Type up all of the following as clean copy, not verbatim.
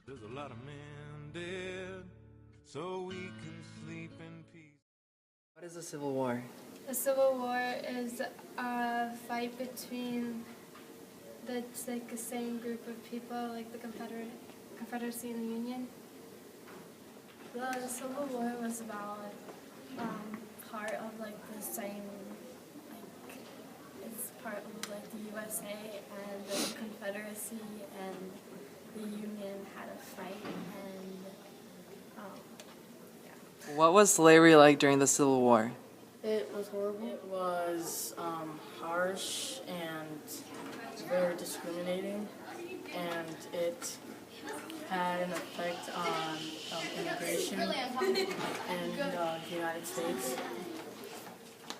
There's a lot of men dead, so we can sleep in peace. What is the Civil War? The Civil War is a fight between the same group of people, like the Confederacy and the Union. The Civil War was about part of the same, it's part of the USA and the Confederacy and the Union had a fight and yeah. What was slavery like during the Civil War? It was horrible. It was harsh and very discriminating, and it had an effect on immigration in the United States.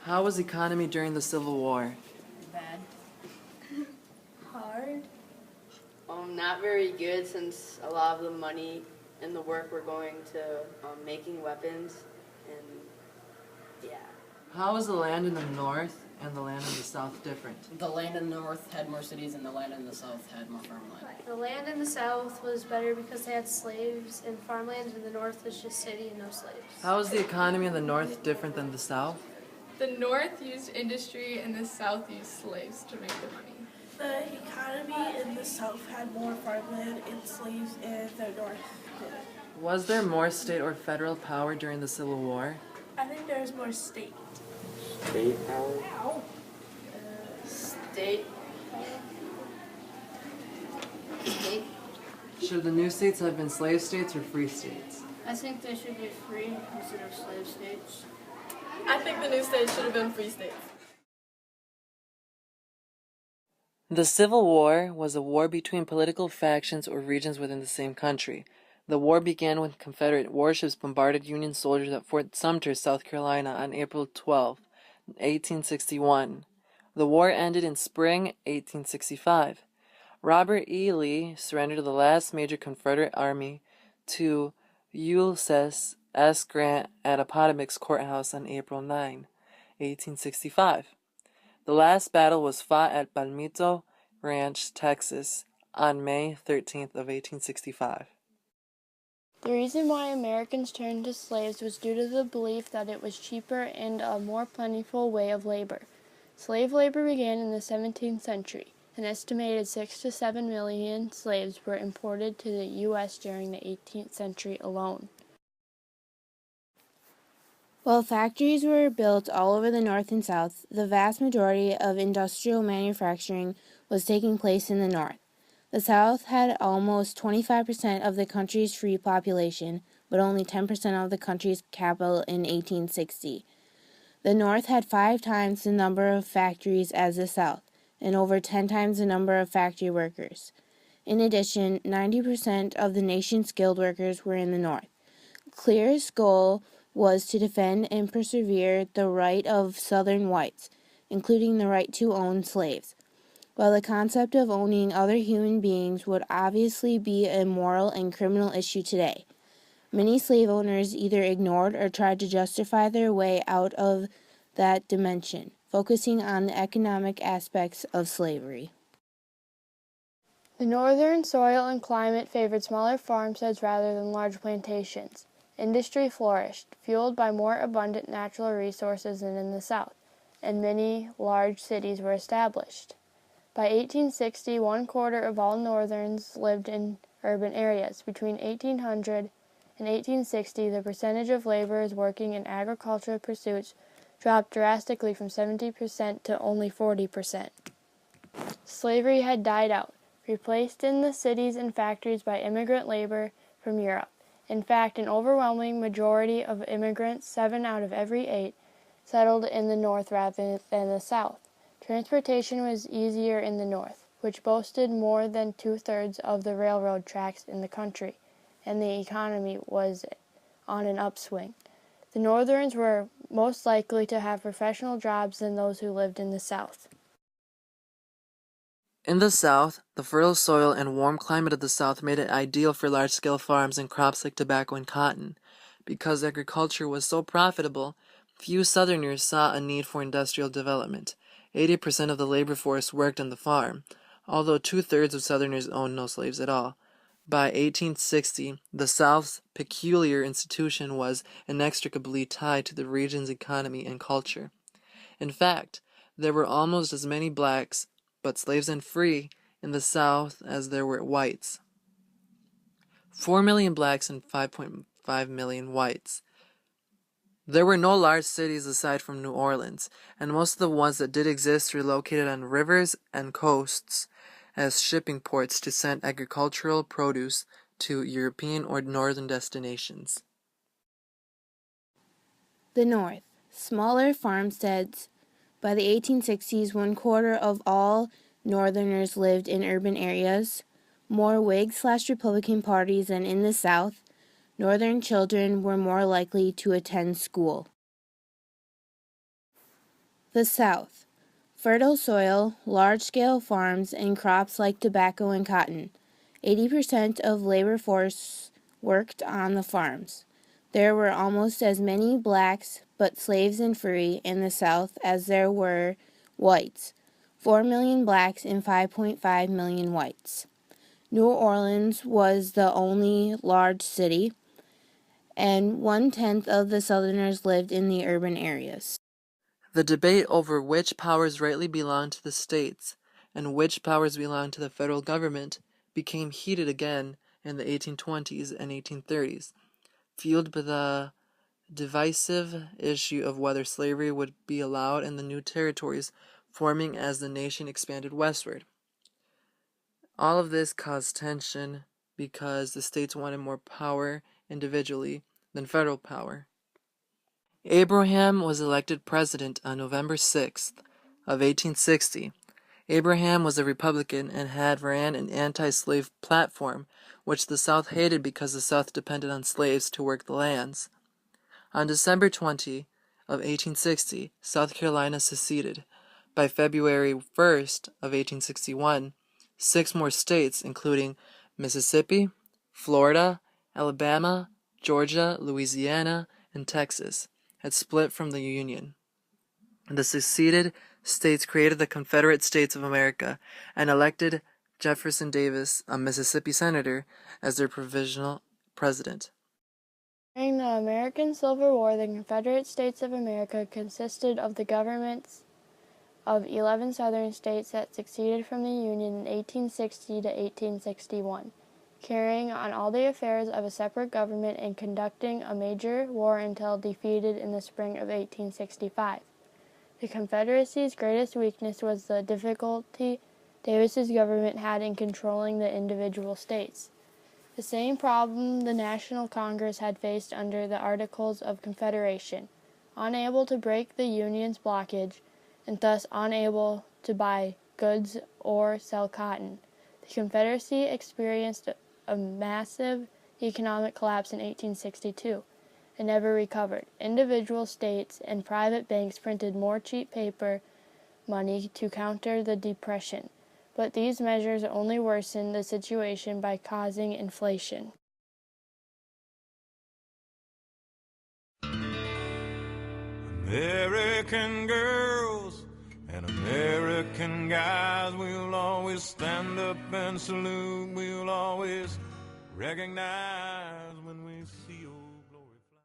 How was the economy during the Civil War? Bad. Hard. Not very good, since a lot of the money and the work were going to making weapons, and yeah. How was the land in the North and the land in the South different? The land in the north had more cities, and the land in the south had more farmland. The land in the South was better because they had slaves and farmland, and the North was just city and no slaves. How was the economy in the North different than the South? The North used industry and the South used slaves to make the money. The economy in the South had more farmland and slaves, and the North didn't. Was there more state or federal power during the Civil War? I think there's more state. State power? Ow. State. State? Should the new states have been slave states or free states? I think they should be free instead of slave states. I think the new states should have been free states. The Civil War was a war between political factions or regions within the same country. The war began when Confederate warships bombarded Union soldiers at Fort Sumter, South Carolina on April 12, 1861. The war ended in spring 1865. Robert E. Lee surrendered the last major Confederate army to Ulysses S. Grant at Appomattox Courthouse on April 9, 1865. The last battle was fought at Palmito Ranch, Texas, on May 13th of 1865. The reason why Americans turned to slaves was due to the belief that it was cheaper and a more plentiful way of labor. Slave labor began in the 17th century. An estimated 6 to 7 million slaves were imported to the U.S. during the 18th century alone. While factories were built all over the North and South, the vast majority of industrial manufacturing was taking place in the North. The South had almost 25% of the country's free population, but only 10% of the country's capital in 1860. The North had 5 times the number of factories as the South, and over 10 times the number of factory workers. In addition, 90% of the nation's skilled workers were in the North. Clear's goal was to defend and persevere the right of Southern whites, including the right to own slaves. While the concept of owning other human beings would obviously be a moral and criminal issue today, many slave owners either ignored or tried to justify their way out of that dimension, focusing on the economic aspects of slavery. The northern soil and climate favored smaller farmsteads rather than large plantations. Industry flourished, fueled by more abundant natural resources than in the South, and many large cities were established. By 1860, 1/4 of all Northerns lived in urban areas. Between 1800 and 1860, the percentage of laborers working in agricultural pursuits dropped drastically from 70% to only 40%. Slavery had died out, replaced in the cities and factories by immigrant labor from Europe. In fact, an overwhelming majority of immigrants, 7 out of every 8, settled in the North rather than the South. Transportation was easier in the North, which boasted more than 2/3 of the railroad tracks in the country, and the economy was on an upswing. The Northerns were most likely to have professional jobs than those who lived in the South. In the South, the fertile soil and warm climate of the South made it ideal for large-scale farms and crops like tobacco and cotton. Because agriculture was so profitable, few Southerners saw a need for industrial development. 80% of the labor force worked on the farm, although 2/3 of Southerners owned no slaves at all. By 1860, the South's peculiar institution was inextricably tied to the region's economy and culture. In fact, there were almost as many blacks, but slaves and free, in the South as there were whites. 4 million blacks and 5.5 million whites. There were no large cities aside from New Orleans, and most of the ones that did exist were located on rivers and coasts as shipping ports to send agricultural produce to European or northern destinations. The North. Smaller farmsteads. By the 1860s, 1/4 of all Northerners lived in urban areas. More Whig/Republican parties than in the South. Northern children were more likely to attend school. The South. Fertile soil, large-scale farms, and crops like tobacco and cotton. 80% of labor force worked on the farms. There were almost as many blacks, but slaves and free, in the South as there were whites. 4 million blacks and 5.5 million whites. New Orleans was the only large city, and 1/10 of the Southerners lived in the urban areas. The debate over which powers rightly belonged to the states and which powers belonged to the federal government became heated again in the 1820s and 1830s, fueled by the divisive issue of whether slavery would be allowed in the new territories forming as the nation expanded westward. All of this caused tension because the states wanted more power individually than federal power. Abraham was elected president on November 6th of 1860. Abraham was a Republican and had ran an anti-slave platform, which the South hated because the South depended on slaves to work the lands. On December 20 of 1860, South Carolina seceded. By February 1st of 1861, 6 more states, including Mississippi, Florida, Alabama, Georgia, Louisiana, and Texas, had split from the Union. The seceded states created the Confederate States of America and elected Jefferson Davis, a Mississippi senator, as their provisional president. During the American Civil War, the Confederate States of America consisted of the governments of 11 southern states that seceded from the Union in 1860 to 1861, carrying on all the affairs of a separate government and conducting a major war until defeated in the spring of 1865. The Confederacy's greatest weakness was the difficulty Davis's government had in controlling the individual states. The same problem the National Congress had faced under the Articles of Confederation, unable to break the Union's blockage, and thus unable to buy goods or sell cotton. The Confederacy experienced a massive economic collapse in 1862 and never recovered. Individual states and private banks printed more cheap paper money to counter the depression, but these measures only worsened the situation by causing inflation. American girls and American guys, we'll always stand up and salute, we'll always recognize